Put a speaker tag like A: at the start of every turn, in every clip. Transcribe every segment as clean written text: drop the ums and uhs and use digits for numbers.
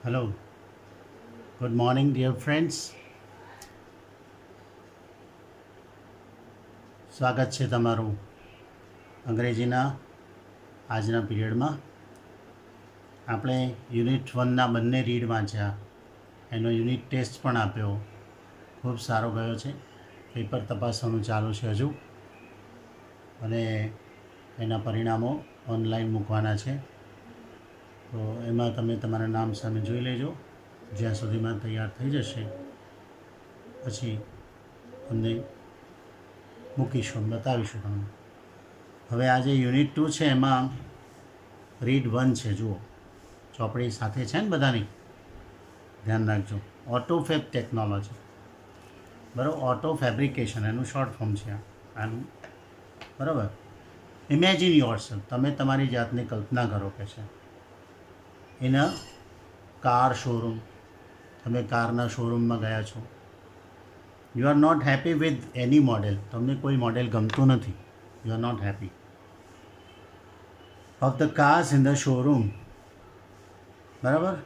A: Hello, good morning, dear friends. સ્વાગત છે તમારું અંગ્રેજીના આજના પીરિયડમાં. આપણે યુનિટ 1ના બંને રીડ વાંચ્યા, એનો યુનિટ ટેસ્ટ પણ આપ્યો, ખૂબ સારો ગયો છે. પેપર તપાસવાનું ચાલુ છે હજુ, અને એના પરિણામો ઓનલાઈન મૂકવાના છે. તો એમાં તમે તમારા નામ સામે જોઈ લેજો. જ્યાં સુધીમાં તૈયાર થઈ જશે પછી અમને મૂકીશું, બતાવીશું તમને. હવે આજે યુનિટ 2 છે, એમાં રીડ 1 છે. જુઓ, ચોપડી સાથે છે ને બધાની, ધ્યાન રાખજો. ઓટોફેબ ટેકનોલોજી, બરાબર. ઓટો ફેબ્રિકેશન એનું શોર્ટ ફોર્મ છે આનું, બરાબર. ઇમેજિન યોરસેલ્ફ, તમે તમારી જાતની કલ્પના કરો કે છે ઇન અ કાર શોરૂમ. તમે કારના શોરૂમમાં ગયા છો. You are not happy with any model, તમને કોઈ મોડેલ ગમતું નથી. You are not happy of the cars in the showroom, બરાબર.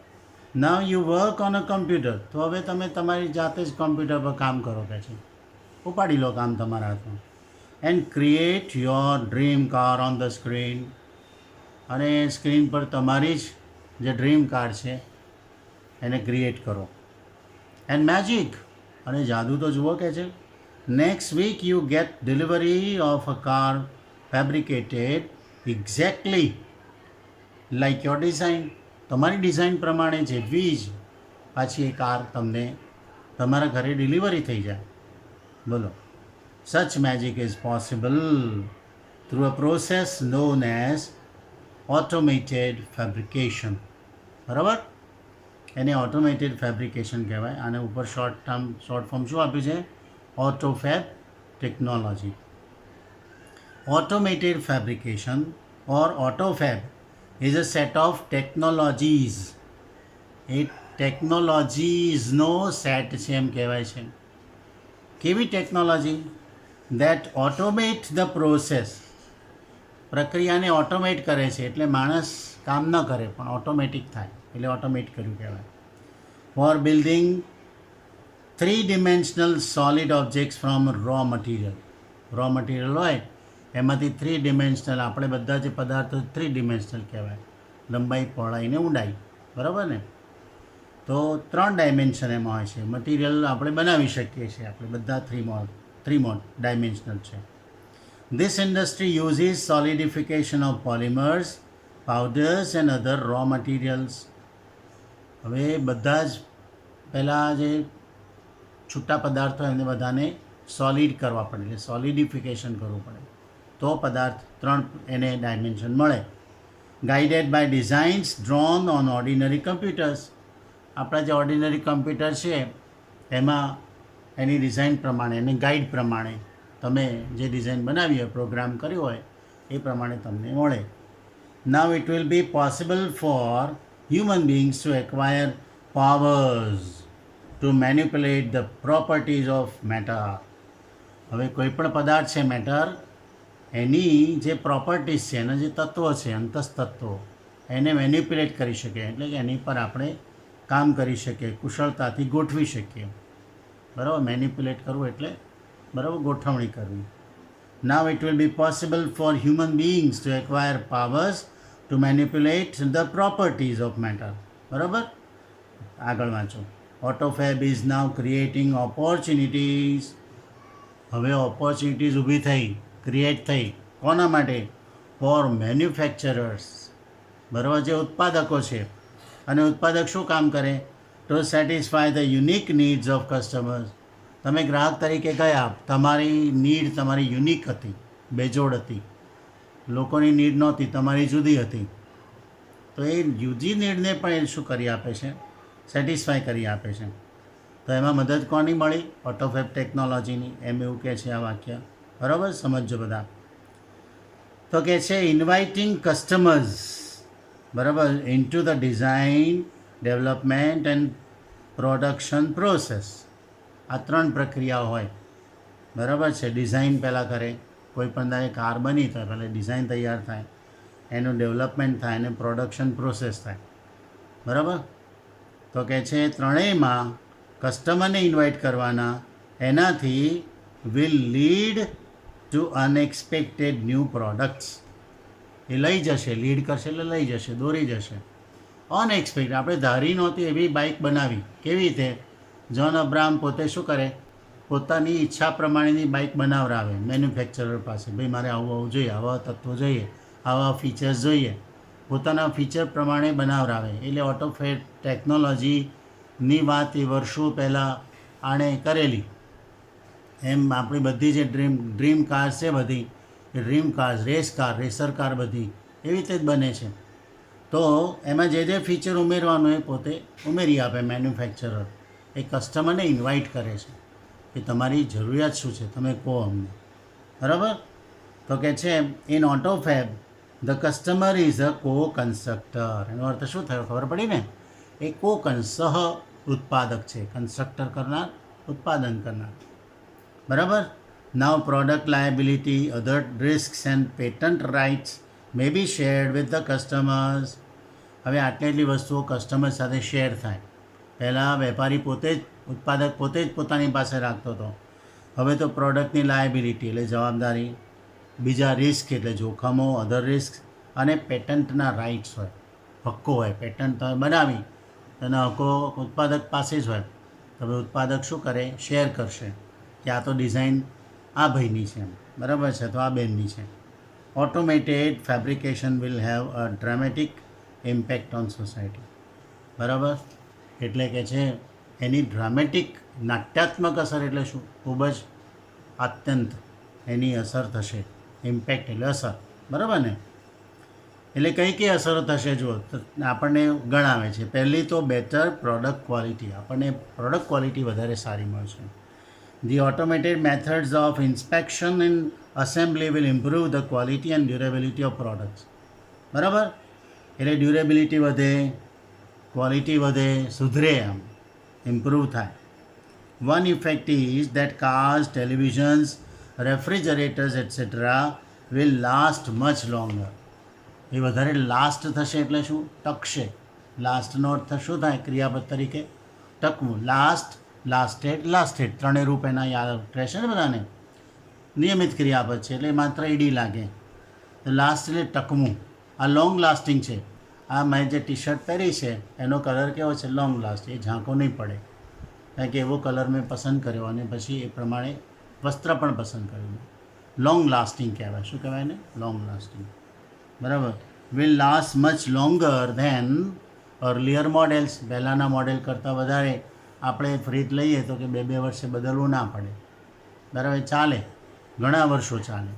A: Now you work on a computer, તો હવે તમે તમારી જાતે જ કોમ્પ્યુટર પર કામ કરો કે છે. ઉપાડી લો કામ તમારા હાથમાં. And create your dream car on the screen, અને સ્ક્રીન પર તમારી જ જે ડ્રીમ કાર છે એને ક્રિએટ કરો. એન્ડ મેજિક, અને જાદુ તો જુઓ કે છે. Next week you get delivery of a car fabricated exactly like your design, તમારી ડિઝાઇન પ્રમાણે જેવી જ પાછી એ કાર તમને તમારા ઘરે ડિલિવરી થઈ જાય. બોલો, such magic is possible through a process known as automated fabrication, બરાબર. એને ઓટોમેટેડ ફેબ્રિકેશન કહેવાય. આને ઉપર શોર્ટ ફોર્મ શું આપ્યું છે? Autofab technology. Automated fabrication or autofab is a set of technologies. એ ટેકનોલોજીઝનો સેટ છે એમ કહેવાય છે. કેવી technology? That automate the process, પ્રક્રિયાને ઓટોમેટ કરે છે, એટલે માણસ કામ ન કરે પણ ઓટોમેટિક થાય, એટલે ઓટોમેટ કર્યું કહેવાય. For building 3 dimensional solid objects from raw material. Raw material હોય એમાંથી 3 dimensional, આપણે બધા જે પદાર્થો 3 dimensional કહેવાય, લંબાઈ, પહોળાઈ ને ઊંડાઈ, બરાબર ને. તો 3 ડાયમેન્શન એમાં હોય છે. મટીરિયલ આપણે બનાવી શકીએ છીએ, આપણે બધા થ્રી ડાયમેન્શનલ છે. This industry uses solidification of polymers, powders and other raw materials. હવે બધા જ પહેલાં જે છૂટા પદાર્થો એને બધાને સોલિડ કરવા પડે, એટલે સોલિડિફિકેશન કરવું પડે, તો પદાર્થ 3 એને ડાયમેન્શન મળે. Guided by designs drawn on ordinary computers. આપણા જે ઓર્ડિનરી કમ્પ્યુટર છે એમાં એની ડિઝાઇન પ્રમાણે, એની ગાઈડ પ્રમાણે તમે જે ડિઝાઇન બનાવી હોય, પ્રોગ્રામ કર્યો હોય એ પ્રમાણે તમને મળે. Now it will be possible for human beings to acquire powers to manipulate the properties of matter. હવે કોઈ પણ પદાર્થ છે મેટર, એની જે પ્રોપર્ટીઝ છે, એના જે તત્વો છે, અંતઃતત્વો, એને મેનિપ્યુલેટ કરી શકીએ, એટલે કે એની પર આપણે કામ કરી શકીએ, કુશળતાથી ગોઠવી શકીએ, બરાબર. મેનિપ્યુલેટ કરવું એટલે બરાબર ગોઠવણી કરવી. Now it will be possible for human beings to acquire powers to manipulate the properties of matter, બરાબર. આગળ વાંચો. Autofab is now creating opportunities. હવે ઓપોર્ચ્યુનિટીઝ ઊભી થઈ, ક્રિએટ થઈ. કોના માટે? ફોર મેન્યુફેક્ચરર્સ, બરાબર, જે ઉત્પાદકો છે. અને ઉત્પાદક શું કામ કરે? To satisfy the unique needs of customers. તમે ગ્રાહક તરીકે ગયા, તમારી નીડ તમારી યુનિક હતી, બેજોડ હતી. લોકોની નીડ નહોતી, તમારી જુદી હતી. તો એ જુદી નીડને પણ એ શું કરી આપે છે? સેટિસ્ફાય કરી આપે છે. તો એમાં મદદ કોની મળી? ઓટોફેબ ટેકનોલોજીની, એમ એવું કહે છે આ વાક્ય, બરાબર. સમજો બધા. તો કહે છે ઇન્વાઇટિંગ કસ્ટમર્સ, બરાબર, into the design, development and production process. આ 3 પ્રક્રિયાઓ હોય, બરાબર છે. ડિઝાઇન પહેલાં કરે, કોઈ પણ દાડે કાર બની તો પહેલાં ડિઝાઇન તૈયાર થાય, એનું ડેવલપમેન્ટ થાય અને પ્રોડક્શન પ્રોસેસ થાય, બરાબર. તો કે છે ત્રણેયમાં કસ્ટમરને ઇન્વાઇટ કરવાના, એનાથી will lead to unexpected new products. એ લઈ જશે, લીડ કરશે એટલે લઈ જશે, દોરી જશે. અનએક્સપેક્ટેડ, આપણે ધારી નહોતી એવી બાઇક બનાવી. કેવી રીતે? જ્હોન અબ્રાહમ પોતે શું કરે, પોતાની ઈચ્છા પ્રમાણેની બાઇક બનાવરાવે મેન્યુફેક્ચરર પાસે. ભાઈ મારે આવું આવું જોઈએ, આવા તત્વો જોઈએ, આવા ફીચર્સ જોઈએ, પોતાના ફીચર પ્રમાણે બનાવરાવે. એટલે ઓટોફેડ ટેકનોલોજીની વાત એ વર્ષો પહેલાં આણે કરેલી. એમ આપણી બધી જે ડ્રીમ કાર્સ છે બધી, એ dream cars, race car, racer car બધી એવી રીતે જ બને છે. તો એમાં જે જે ફીચર ઉમેરવાનું એ પોતે ઉમેરી આપે મેન્યુફેક્ચરર. એ કસ્ટમરને ઇન્વાઇટ કરે છે કે તમારી જરૂરિયાત શું છે, તમે કહો અમને. બરાબર? તો કે છે in autofab the customer is a co constructor. એનો અર્થ શું થયો ખબર પડી ને? એ સહ ઉત્પાદક છે. કન્સ્ટ્રક્ટર કરનાર, ઉત્પાદન કરનાર. બરાબર? Now product liability, other risks and patent rights may be shared with the customers. હવે આટલી વસ્તુઓ કસ્ટમર સાથે શેર થાય. પહેલાં વેપારી પોતે જ, ઉત્પાદક પોતે જ પોતાની પાસે રાખતો હતો. હવે તો પ્રોડક્ટની લાયબિલિટી એટલે જવાબદારી, બીજા રિસ્ક એટલે જોખમો, અધર રિસ્ક, અને પેટન્ટના રાઇટ્સ હોય, હક્કો હોય. પેટન્ટ તમે બનાવી એના હક્કો ઉત્પાદક પાસે જ હોય. હવે ઉત્પાદક શું કરે? શેર કરશે કે આ તો ડિઝાઇન આ ભાઈની છે, બરાબર છે, તો આ બેનની છે. Automated fabrication will have uh dramatic impact on society. બરાબર? એટલે કે છે એની ડ્રામેટિક, નાટ્યાત્મક અસર એટલે શું? ખૂબ જ અત્યંત એની અસર થશે. ઇમ્પેક્ટ એટલે અસર. બરાબર ને? એટલે કઈ કઈ અસરો થશે જુઓ, તો આપણને ગણાવે છે. પહેલી તો બેટર પ્રોડક્ટ ક્વોલિટી, આપણને પ્રોડક્ટ ક્વોલિટી વધારે સારી મળશે. The automated methods of inspection and assembly will improve the quality and durability of products. બરાબર? એટલે ડ્યુરેબિલિટી વધે, ક્વોલિટી વધે, સુધરે, આમ ઇમ્પ્રૂવ થાય. One effect is that cars, televisions, refrigerators etcetera will last much longer. એ વધારે લાસ્ટ થશે એટલે શું? ટકશે. લાસ્ટનો અર્થ શું થાય ક્રિયાપદ તરીકે? ટકવું. લાસ્ટેડ, ત્રણેય રૂપ એના યાદ રહેશે ને બધાને? નિયમિત ક્રિયાપદ છે એટલે માત્ર ઈડી લાગે. તો લાસ્ટ એટલે ટકવું. આ લોંગ લાસ્ટિંગ છે. આ મેં જે ટી શર્ટ પહેરી છે એનો કલર કેવો છે? Long last. એ ઝાંખો નહીં પડે, કારણ કે એવો કલર મેં પસંદ કર્યો અને પછી એ પ્રમાણે વસ્ત્ર પણ પસંદ કર્યું. લોંગ લાસ્ટિંગ કહેવાય. શું કહેવાય ને? Long lasting. બરાબર? Will last much longer than earlier models. પહેલાંના મોડેલ કરતાં વધારે આપણે ફ્રીજ લઈએ તો કે 2 વર્ષે બદલવું ના પડે. બરાબર? ચાલે, ઘણા વર્ષો ચાલે.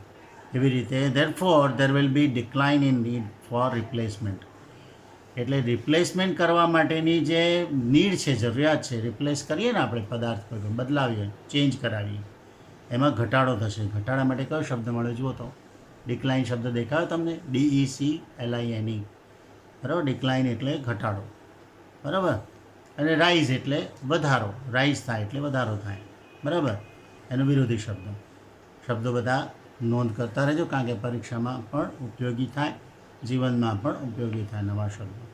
A: એવી રીતે therefore there will B decline in need four replacement. એટલે રિપ્લેસમેન્ટ કરવા માટેની જે નીડ છે, જરૂરિયાત છે, રિપ્લેસ કરીએ ને આપણે પદાર્થ બદલાવીએ, ચેન્જ કરાવીએ, એમાં ઘટાડો થશે. ઘટાડા માટે કયો શબ્દ મળે જુઓ તો? ડિક્લાઇન શબ્દ દેખાયો તમને? DECLINE. બરાબર? ડિક્લાઇન એટલે ઘટાડો. બરાબર? અને રાઇઝ એટલે વધારો. રાઇઝ થાય એટલે વધારો થાય. બરાબર? એનો વિરોધી શબ્દો બધા નોંધ કરતા રહેજો, કારણ કે પરીક્ષામાં પણ ઉપયોગી થાય, જીવનમાં પણ ઉપયોગી થાય નવા શબ્દો.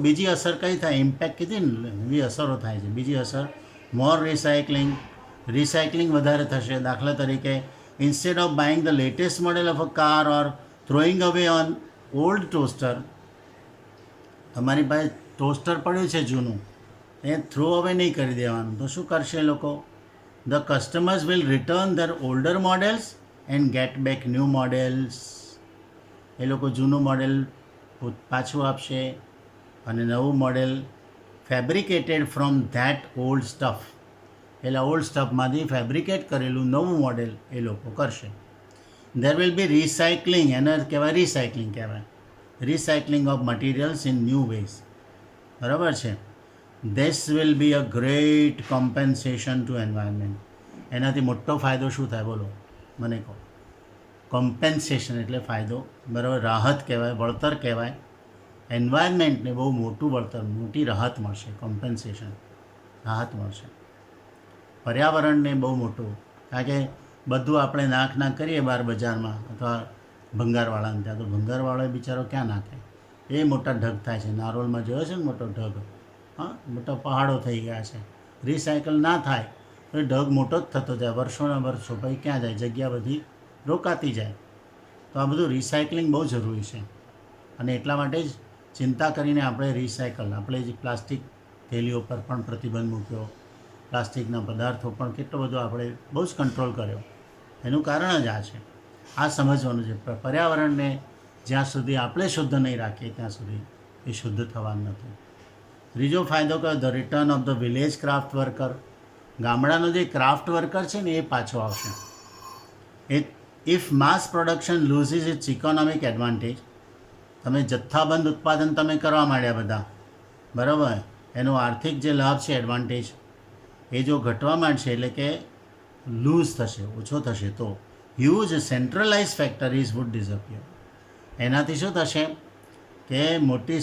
A: બીજી અસર કઈ થાય? ઇમ્પેક્ટ કીધી ને, એવી અસરો થાય છે. બીજી અસર, મોર રિસાયકલિંગ વધારે થશે. દાખલા તરીકે, instead of buying the latest model of a car or throwing away on old toaster, તમારી પાસે ટોસ્ટર પડ્યું છે જૂનું, એ થ્રો અવે નહીં કરી દેવાનું. તો શું કરશે લોકો? The customers will return their older models and get back new models. એ લોકો જૂનું મોડેલ પાછું આપશે અને નવું model fabricated from that old stuff. એટલે ઓલ્ડ સ્ટફમાંથી ફેબ્રિકેટ કરેલું નવું મોડેલ એ લોકો કરશે. There will be recycling. એને કહેવાય રિસાયકલિંગ કહેવાય. Recycling of materials in new ways. બરાબર છે? This will be a great compensation to environment. એનાથી મોટો ફાયદો શું થાય બોલો? મને કહો. કોમ્પેન્સેશન એટલે ફાયદો. બરાબર? રાહત કહેવાય, વળતર કહેવાય. એન્વાયરમેન્ટને બહુ મોટું વળતર, મોટી રાહત મળશે. કોમ્પેન્સેશન, રાહત મળશે. પર્યાવરણને બહુ મોટું, કારણ કે બધું આપણે નાખ કરીએ બહાર બજારમાં અથવા ભંગારવાળાને ત્યાં, તો ભંગારવાળો બિચારો ક્યાં નાખે? એ મોટા ઢગ થાય છે. નારોલમાં જોયો છે ને મોટો ઢગ, હા, મોટા પહાડો થઈ ગયા છે. રિસાયકલ ના થાય તો એ ઢગ મોટો જ થતો જાય, વર્ષોના વર્ષો, પછી ક્યાં જાય, જગ્યા બધી રોકાતી જાય. તો આ બધું રિસાયકલિંગ બહુ જરૂરી છે. અને એટલા માટે જ ચિંતા કરીને આપણે રિસાયકલ, આપણે જે પ્લાસ્ટિક થેલીઓ પર પણ પ્રતિબંધ મૂક્યો, પ્લાસ્ટિકના પદાર્થો પણ કેટલો બધો આપણે બહુ જ કંટ્રોલ કર્યો. એનું કારણ જ આ છે. આ સમજવાનું છે, પર્યાવરણને જ્યાં સુધી આપણે શુદ્ધ નહીં રાખીએ ત્યાં સુધી એ શુદ્ધ થવાનું નથી. ત્રીજો ફાયદો કયો? The return of the village craft worker. ગામડાનો જે ક્રાફ્ટ વર્કર છે ને એ પાછો આવશે. If mass production loses its economic advantage, તમે જથ્થાબંધ ઉત્પાદન તમે કરવા માંડ્યા બધા, બરાબર, એનો આર્થિક જે લાભ છે, એડવાન્ટેજ, એ જો ઘટવા માંડશે એટલે કે લૂઝ થશે, ઓછો થશે, તો huge centralize factories would disappear. એનાથી શું થશે કે મોટી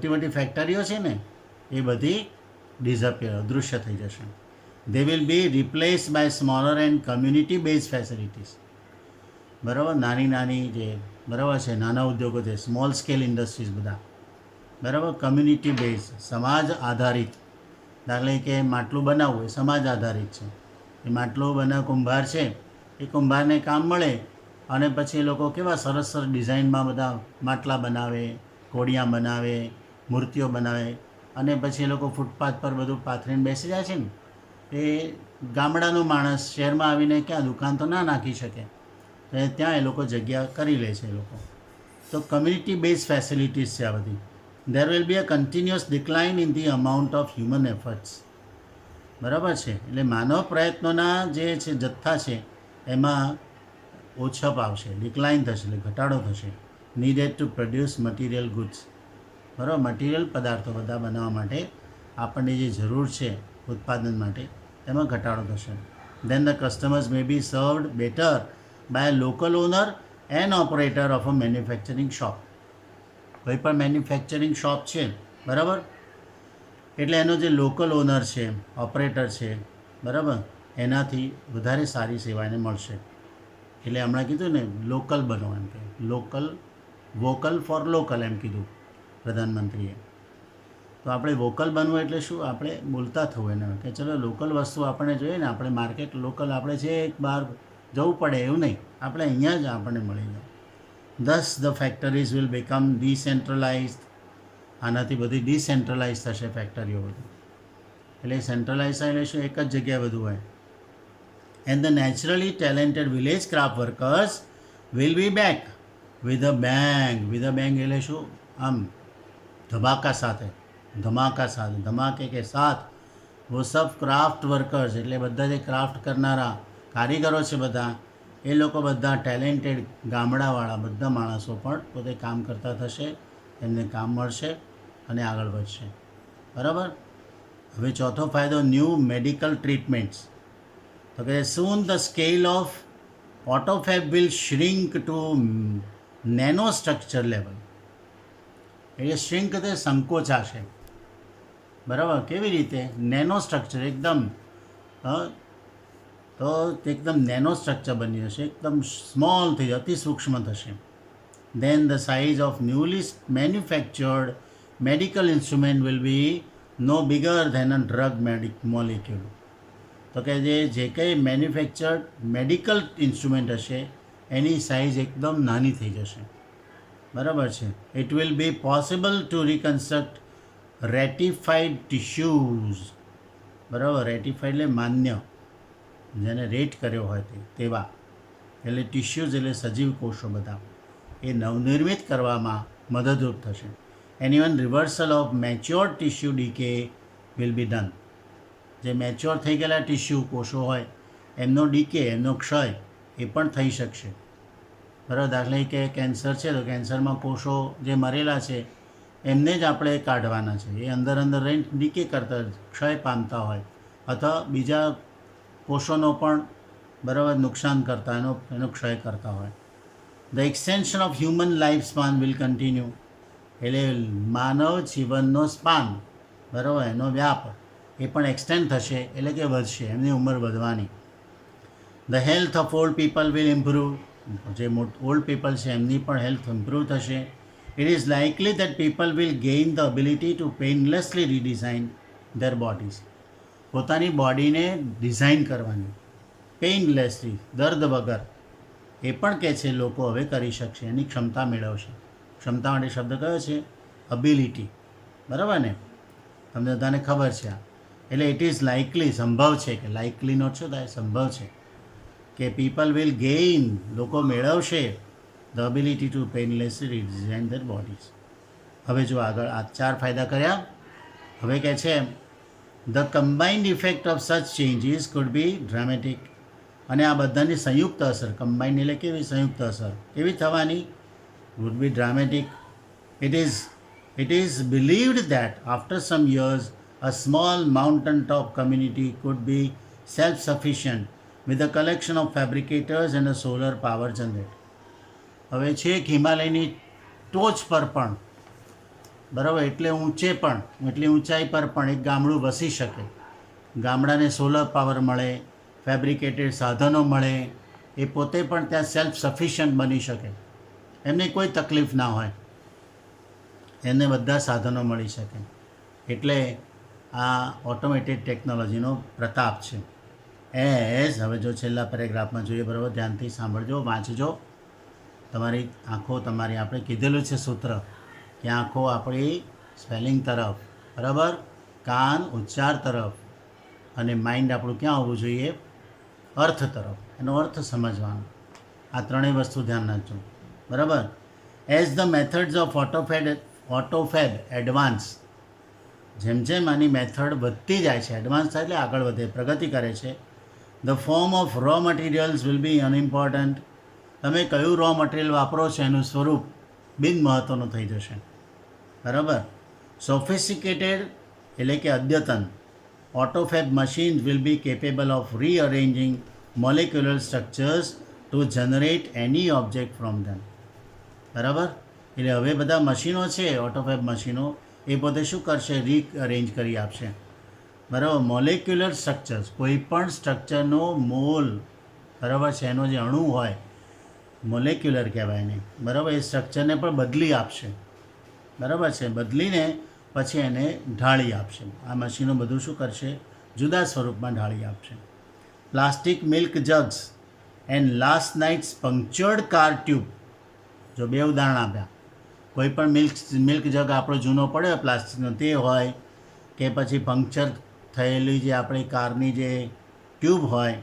A: મોટી ફેક્ટરીઓ છે ને એ બધી ડિસઅપિયર, અદૃશ્ય થઈ જશે. They will be replace by smaller and community base facilities. બરાબર, નાની જે બરાબર છે નાના ઉદ્યોગો છે, સ્મોલ સ્કેલ ઇન્ડસ્ટ્રીઝ બધા, બરાબર, કમ્યુનિટી બેઝ, સમાજ આધારિત. દાખલા કે માટલું બનાવવું એ સમાજ આધારિત છે. એ માટલું કુંભાર છે, એ કુંભારને કામ મળે અને પછી એ લોકો કેવા સરસ સરસ ડિઝાઇનમાં બધા માટલા બનાવે, કોડિયા બનાવે, મૂર્તિઓ બનાવે, અને પછી એ લોકો ફૂટપાથ પર બધું પાથરીને બેસી જાય છે ને. એ ગામડાનો માણસ શહેરમાં આવીને ક્યાં દુકાન તો ના નાખી શકે, તો ત્યાં એ લોકો જગ્યા કરી લે છે એ લોકો. તો કમ્યુનિટી બેઝ ફેસિલિટીઝ છે આ બધી. દેર will be a continuous decline in the amount of human efforts. બરાબર છે, એટલે માનવ પ્રયત્નોના જે છે જથ્થા છે એમાં ઓછપ આવશે, ડિક્લાઇન થશે, એટલે ઘટાડો થશે. Needed to produce material goods. બરાબર, મટીરિયલ પદાર્થો બધા બનાવવા માટે આપણને જે જરૂર છે ઉત્પાદન માટે, એમાં ઘટાડો થશે. Then the customers may be served better by a local owner and operator of a manufacturing shop. કોઈ પણ મેન્યુફેક્ચરિંગ શોપ છે, બરાબર, એટલે એનો જે લોકલ ઓનર છે, ઓપરેટર છે, બરાબર, એનાથી વધારે સારી સેવા એને મળશે. એટલે હમણાં કીધું ને, લોકલ બનો, એમ કે લોકલ, વોકલ ફોર લોકલ એમ કીધું પ્રધાનમંત્રીએ. તો આપણે વોકલ બનવું એટલે શું? આપણે બોલતા થવું એને કે ચલો લોકલ વસ્તુ આપણે જોઈએ ને, આપણે માર્કેટ લોકલ, આપણે છે એક બહાર જવું પડે એવું નહીં, આપણે અહીંયા જ આપણને મળી જાય. Thus the factories will become decentralized. આનાથી બધી ડિસેન્ટ્રલાઇઝ થશે ફેક્ટરીઓ બધી. એટલે સેન્ટ્રલાઇઝ થાય એટલે શું? એક જ જગ્યાએ બધું હોય. And the naturally talented village craft workers will be back with a bang. With a bang એટલે શું? આમ ધમાકા સાથે, ધમાકે કે સાથ. વો સબ ક્રાફ્ટ વર્કર્સ એટલે બધા જે ક્રાફ્ટ કરનારા કારીગરો છે બધા, એ લોકો બધા ટેલેન્ટેડ ગામડાવાળા બધા માણસો પણ પોતે કામ કરતા થશે, એમને કામ મળશે અને આગળ વધશે. બરાબર. હવે ચોથો ફાયદો, ન્યૂ મેડિકલ ટ્રીટમેન્ટ્સ. તો કે soon the scale of autofab will shrink to nano structure level. એટલે શ્રિંક તે સંકોચાશે. બરાબર, કેવી રીતે? નેનો સ્ટ્રક્ચર, એકદમ તો એકદમ નેનો સ્ટ્રક્ચર બની જશે, એકદમ સ્મોલ થઈ જશે, અતિ સૂક્ષ્મ થશે. Then the size of newly manufactured medical instrument will be no bigger than a drug molecule. તો કે જે કંઈ મેન્યુફેક્ચર્ડ મેડિકલ ઇન્સ્ટ્રુમેન્ટ હશે એની સાઇઝ એકદમ નાની થઈ જશે. બરાબર છે. It will be possible to reconstruct ratified tissues. બરાબર, રેટિફાઈડ એટલે માન્ય, જેને રેટ કર્યો હોય તેવા, એટલે ટિશ્યુઝ એટલે સજીવ કોષો બધા, એ નવનિર્મિત કરવામાં મદદરૂપ થશે. And even reversal of mature tissue decay will be done. જે મેચ્યોર થઈ ગયેલા ટિશ્યુ કોષો હોય એમનો ડીકે, એમનો ક્ષય એ પણ થઈ શકશે. બરાબર, દાખલા કે કેન્સર છે તો કેન્સરમાં કોષો જે મરેલા છે એમને જ આપણે કાઢવાના છે. એ અંદર રહીને ડીકે કરતા, ક્ષય પામતા હોય, અથવા બીજા કોષોનો પણ બરાબર નુકસાન કરતા, એનો ક્ષય કરતા હોય. The extension of human life span will continue. એટલે માનવ જીવનનો સ્પાન, બરાબર, એનો વ્યાપ એ પણ એક્સટેન્ડ થશે, એટલે કે વધશે, એમની ઉંમર વધવાની. The health of old people will improve. જે ઓલ્ડ પીપલ છે એમની પણ હેલ્થ ઇમ્પ્રૂવ થશે. It is likely that people will gain the ability to painlessly redesign their bodies. પોતાની બોડીને ડિઝાઇન કરવાની પેઇનલેસલી, દર્દ વગર, એ પણ કહે છે લોકો હવે કરી શકશે, એની ક્ષમતા મેળવશે. ક્ષમતા માટે શબ્દ કયો છે? અબિલિટી. બરાબર ને? તમને બધાને ખબર છે આ. એટલે ઇટ ઇઝ લાઇકલી, સંભવ છે, કે લાઇકલીનો શું થાય? સંભવ છે કે પીપલ વિલ ગેઇન, લોકો મેળવશે ધ અબિલિટી ટુ પેઇનલેસલી રીડિઝાઇન ધર બોડીઝ. હવે જો આગળ આ 4 ફાયદા કર્યા. હવે કહે છે ધ કમ્બાઇન્ડ ઇફેક્ટ ઓફ સચ ચેન્જીસ કુડ બી ડ્રામેટિક. અને આ બધાની સંયુક્ત અસર, કમ્બાઇન્ડ એટલે કેવી સંયુક્ત અસર, કેવી થવાની? Would be dramatic. It is believed that after some years, a small mountain-top community could be self-sufficient with a collection of fabricators and a solar power generator. હવે છેક હિમાલયની ટોચ પર પણ, બરાબર, એટલે ઊંચે પણ, એટલી ઊંચાઈ પર પણ એક ગામડું વસી શકે. ગામડાને સોલર પાવર મળે, ફેબ્રિકેટેડ સાધનો મળે, એ પોતે પણ ત્યાં સેલ્ફ સફિશિયન્ટ બની શકે, એમને કોઈ તકલીફ ના હોય, એને બધા સાધનો મળી શકે. એટલે આ ઓટોમેટેડ ટેકનોલોજીનો પ્રતાપ છે. હવે જો છેલ્લા પેરેગ્રાફમાં જોઈએ, બરાબર, ધ્યાનથી સાંભળજો, વાંચજો. તમારી આંખો, તમારી આપણે કીધેલું છે સૂત્ર કે આંખો આપણી સ્પેલિંગ તરફ, બરાબર, કાન ઉચ્ચાર તરફ, અને માઇન્ડ આપણું ક્યાં હોવું જોઈએ? અર્થ તરફ. એનો અર્થ સમજવાનો. આ ત્રણેય વસ્તુ ધ્યાન રાખજો, બરાબર. As the methods of autofab advance, જેમ જેમ આની મેથડ વધતી જાય છે, એડવાન્સ થાય એટલે આગળ વધે, પ્રગતિ કરે છે. The form of raw materials will be unimportant. તમે કયું રો મટીરિયલ વાપરો છો એનું સ્વરૂપ બિન મહત્ત્વનું થઈ જશે, બરાબર. સોફિસ્ટિકેટેડ એટલે કે અદ્યતન autofab machines will be capable of rearranging molecular structures to generate any object from them. બરાબર. એટલે હવે બધા મશીનો છે, ઓટોફેબ મશીનો, એ પોતે શું કરશે? રીઅરેન્જ કરી આપશે, બરાબર. મોલેક્યુલર સ્ટ્રક્ચર્સ, કોઈ પણ સ્ટ્રક્ચરનો મોલ, બરાબર છે, એનો જે અણુ હોય, મોલેક્યુલર કહેવાય એને, બરાબર, એ સ્ટ્રક્ચરને પણ બદલી આપશે, બરાબર છે, બદલીને પછી એને ઢાળી આપશે. આ મશીનો બધું શું કરશે? જુદા સ્વરૂપમાં ઢાળી આપશે. Plastic milk jugs and last night's punctured car tube. જો 2 ઉદાહરણ આપ્યા. કોઈ પણ મિલ્ક જગ આપણો જૂનો પડ્યો પ્લાસ્ટિકનો, તે હોય કે પછી પંક્ચર થયેલી જે આપણી કારની જે ટ્યુબ હોય,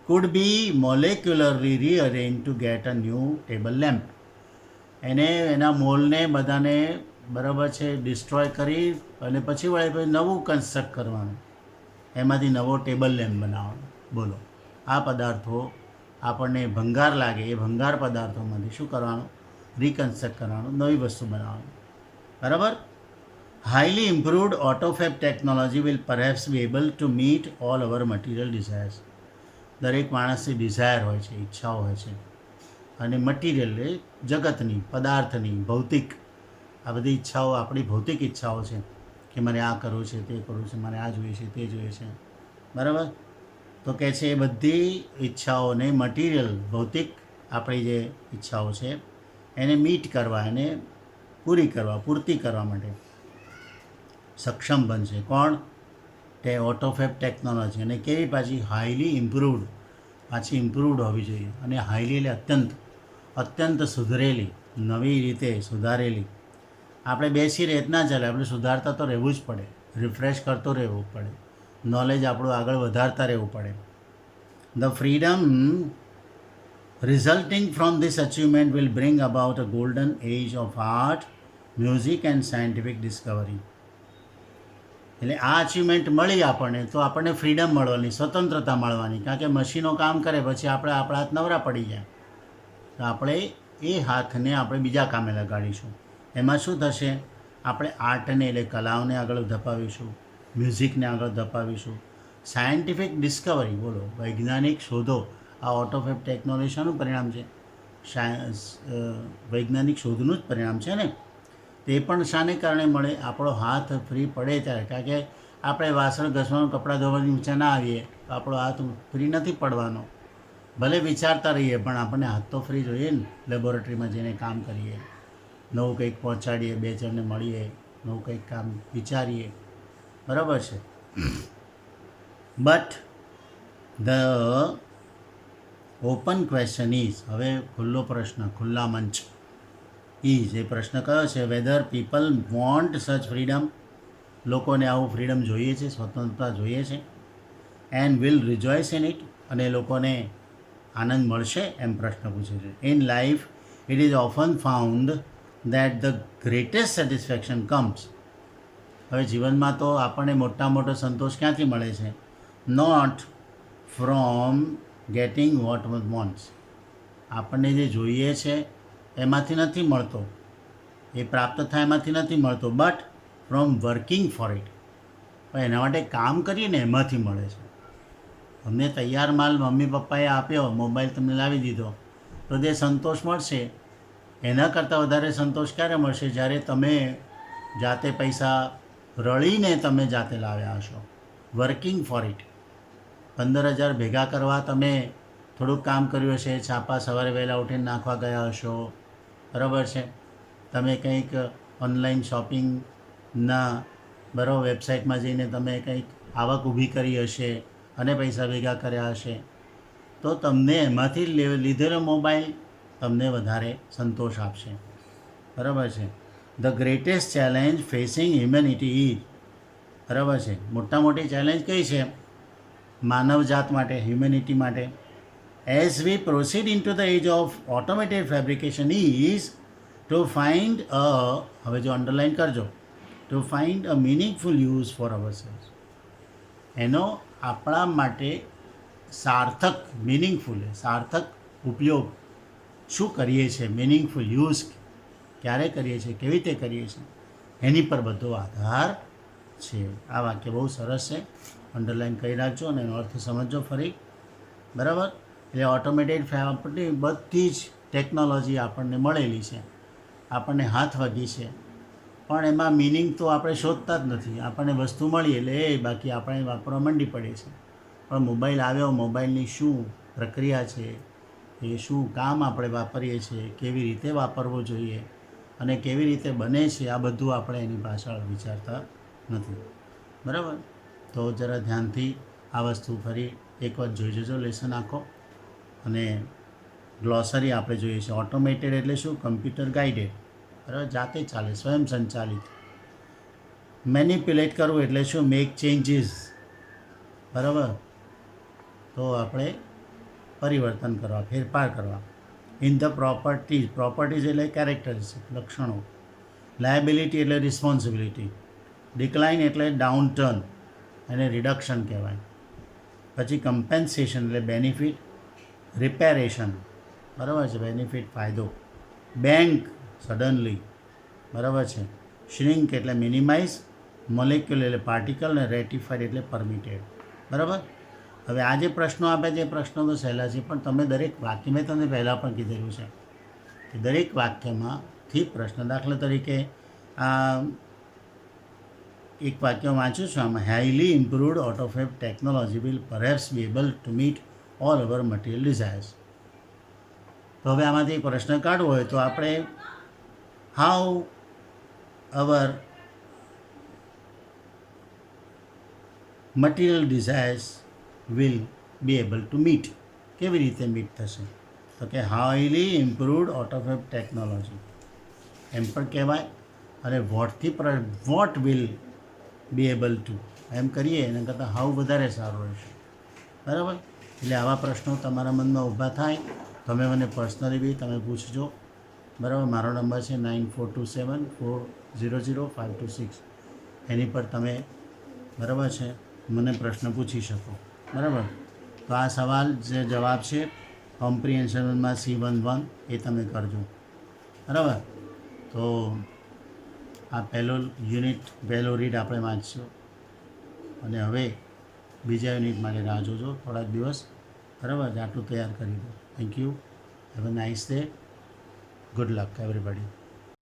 A: could be molecularly rearrange to get a new table lamp. એને એના મોલને બધાને, બરાબર છે, ડિસ્ટ્રોય કરી અને પછી વળી નવું કન્સ્ટ્રક્ટ કરવાનું, એમાંથી નવો ટેબલ લેમ્પ બનાવવાનો. બોલો, આ પદાર્થો આપણને ભંગાર લાગે, એ ભંગાર પદાર્થોમાંથી શું કરવાનું? રિકન્સ્ટ્રક્ટ કરવાનું, નવી વસ્તુ બનાવવાનું, બરાબર. Highly improved autofab technology will perhaps be able to meet all our material desires. દરેક માણસની ડિઝાયર હોય છે, ઈચ્છાઓ હોય છે, અને મટીરિયલ એ જગતની, પદાર્થની, ભૌતિક, આ બધી ઈચ્છાઓ આપણી ભૌતિક ઈચ્છાઓ છે કે મારે આ કરવું છે, તે કરવું છે, મારે આ જોઈએ છે, તે જોઈએ છે, બરાબર. તો કહે છે એ બધી ઈચ્છાઓને મટીરિયલ, ભૌતિક આપણી જે ઈચ્છાઓ છે એને મીટ કરવા, એને પૂરી કરવા, પૂર્તિ કરવા માટે સક્ષમ બનશે. કોણ? તે ઓટોફેબ ટેકનોલોજી. અને કેવી પાછી? હાઈલી ઇમ્પ્રુવડ, પાછી ઇમ્પ્રુવડ હોવી જોઈએ. અને હાઈલી એટલે અત્યંત સુધરેલી, નવી રીતે સુધારેલી. આપણે બેસી રહે ના ચાલે, આપણે સુધારતા તો રહેવું જ પડે, રિફ્રેશ કરતો રહેવું પડે, નોલેજ આપણું આગળ વધારતા રહેવું પડે. The freedom resulting from this achievement will bring about a golden age of art, music and scientific discovery. એટલે આ અચીવમેન્ટ મળી આપણને, તો આપણને ફ્રીડમ મળવાની, સ્વતંત્રતા મળવાની. કારણ કે મશીનો કામ કરે પછી આપણે આપણા હાથ નવરા પડી જાય, તો આપણે એ હાથને આપણે બીજા કામે લગાડીશું. એમાં શું થશે? આપણે આર્ટને એટલે કલાઓને આગળ ધપાવીશું, મ્યુઝિકને આગળ ધપાવીશું, સાયન્ટિફિક ડિસ્કવરી, બોલો, વૈજ્ઞાનિક શોધો. આ ઓટોફેબ ટેકનોલોજી શાનું પરિણામ છે? વૈજ્ઞાનિક શોધનું જ પરિણામ છે ને. તે પણ શાને કારણે મળે? આપણો હાથ ફ્રી પડે ત્યારે. કારણ કે આપણે વાસણ ઘસવાનું, કપડાં ધોવાની ઊંચા ના આવીએ તો આપણો હાથ ફ્રી નથી પડવાનો. ભલે વિચારતા રહીએ પણ આપણને હાથ તો ફ્રી જોઈએ ને, લેબોરેટરીમાં જઈને કામ કરીએ. નવું કંઈક પહોંચાડીએ, બે જણને મળીએ, નવું કંઈક કામ વિચારીએ, બરાબર છે. But the open question is, હવે ખુલ્લો પ્રશ્ન, ખુલ્લા મંચ ઇઝ, એ પ્રશ્ન કયો છે, whether people want such freedom, લોકોને આવું ફ્રીડમ જોઈએ છે, સ્વતંત્રતા જોઈએ છે, and will rejoice in it, અને લોકોને આનંદ મળશે એમ પ્રશ્ન પૂછે છે. In life it is often found that the greatest satisfaction comes, હવે જીવનમાં તો આપણને મોટો સંતોષ ક્યાંથી મળે છે, not from getting what wants, આપણને જે જોઈએ છે એમાંથી નથી મળતો, એ પ્રાપ્ત થાય એમાંથી નથી મળતો, but from working four it, પણ એના માટે કામ કરીએ ને એમાંથી મળે છે. તમને તૈયાર માલ મમ્મી પપ્પાએ આપ્યો, મોબાઈલ તમને લાવી દીધો, તો જે સંતોષ મળશે એના કરતાં વધારે સંતોષ ક્યારે મળશે, જ્યારે તમે જાતે પૈસા રળીને તમે જાતે લાવ્યા હશો, વર્કિંગ ફોર ઇટ. 15,000 ભેગા કરવા તમે થોડુંક કામ કર્યું હશે, છાપા સવારે વહેલા ઉઠીને નાખવા ગયા હશો, બરાબર છે, તમે કંઈક ઓનલાઈન શોપિંગના બરાબર વેબસાઇટમાં જઈને તમે કંઈક આવક ઊભી કરી હશે અને પૈસા ભેગા કર્યા હશે, તો તમને એમાંથી લીધેલો મોબાઈલ તમને વધારે સંતોષ આપશે, બરાબર છે. The greatest challenge facing humanity is, બરાબર છે, મોટી ચેલેન્જ કઈ છે માનવજાત માટે, હ્યુમેનિટી માટે, as we proceed in to the age of automated fabrication is to find a, હવે જો અંડરલાઇન કરજો, to find a meaningful use for our cells, એનો આપણા માટે સાર્થક, સાર્થક ઉપયોગ શું કરીએ છીએ, મિનિંગફુલ યુઝ ક્યારે કરીએ છીએ, કેવી રીતે કરીએ છીએ, એની પર બધો આધાર છે. આ વાક્ય બહુ સરસ છે, અંડરલાઇન કરી રાખજો અને એનો અર્થ સમજજો ફરી, બરાબર. એટલે ઓટોમેટેડ ફેબ્રિકની બધી જ ટેકનોલોજી આપણને મળેલી છે, આપણને હાથ વગી છે, પણ એમાં મિનિંગ તો આપણે શોધતા જ નથી, આપણને વસ્તુ મળી એટલે બાકી આપણે વાપરવા માંડી પડે છે. પણ મોબાઈલ આવ્યો, મોબાઈલની શું પ્રક્રિયા છે, એ શું કામ આપણે વાપરીએ છીએ, કેવી રીતે વાપરવો જોઈએ અને કેવી રીતે બને છે, આ બધું આપણે એની પાછળ વિચારતા નથી, બરાબર. તો જરા ધ્યાનથી આ વસ્તુ ફરી એક વાર જોઈ જજો, લેસન આખો, અને ગ્લોસરી આપણે જોઈએ છે. ઓટોમેટેડ એટલે શું, કમ્પ્યુટર ગાઈડેડ, બરાબર, જાતે ચાલે, સ્વયં સંચાલિત. મેનિપ્યુલેટ કરવું એટલે શું, મેક ચેન્જીસ, બરાબર, તો આપણે પરિવર્તન કરવા, ફેરફાર કરવા. ઇન ધ પ્રોપર્ટીઝ એટલે કેરેક્ટરિસ્ટિક, લક્ષણો. લાયબિલિટી એટલે રિસ્પોન્સિબિલિટી. ડિક્લાઇન એટલે ડાઉન ટર્ન, એને રિડક્શન કહેવાય. પછી કમ્પેન્સેશન એટલે બેનિફિટ, રિપેરેશન, બરાબર છે, બેનિફિટ ફાયદો. બેંક સડનલી, બરાબર છે. શ્રિંક એટલે મિનિમાઇઝ, મોલેક્યુલ એટલે પાર્ટિકલ, અને રેટિફાઈડ એટલે પરમિટેડ, બરાબર. હવે આ જે પ્રશ્નો આપ્યા છે એ પ્રશ્નો તો સહેલા છે, પણ તમે દરેક વાક્ય, મેં તમને પહેલાં પણ કીધેલું છે કે દરેક વાક્યમાંથી પ્રશ્ન, દાખલા તરીકે આ એક વાક્ય વાંચું છું, આમાં highly improved autofab technology will perhaps be able to meet all our material desires. તો હવે આમાંથી પ્રશ્ન કાઢવો હોય તો આપણે how our material desires will be able to meet, કેવી રીતે મીટ થશે, તો કે હાઈલી ઇમ્પ્રુવડ ઓટોફેબ ટેકનોલોજી એમ પણ કહેવાય, અને what will be able to એમ કરીએ એના કરતાં હાઉ વધારે સારું રહેશે, બરાબર. એટલે આવા પ્રશ્નો તમારા મનમાં ઊભા થાય તમે મને પર્સનલી બી તમે પૂછજો, બરાબર. મારો નંબર છે 9427400526, એની પર તમે, બરાબર છે, મને પ્રશ્ન પૂછી શકો, બરાબર. તો આ સવાલ જે જવાબ છે કોમ્પ્રિહેન્શનમાં C11 એ તમે કરજો, બરાબર. તો આ પહેલો રીડ આપણે વાંચશું, અને હવે બીજા યુનિટ માટે રાહ જોજો થોડાક દિવસ, બરાબર. આટલું તૈયાર કરી દો. Thank you, have a nice day, good luck everybody.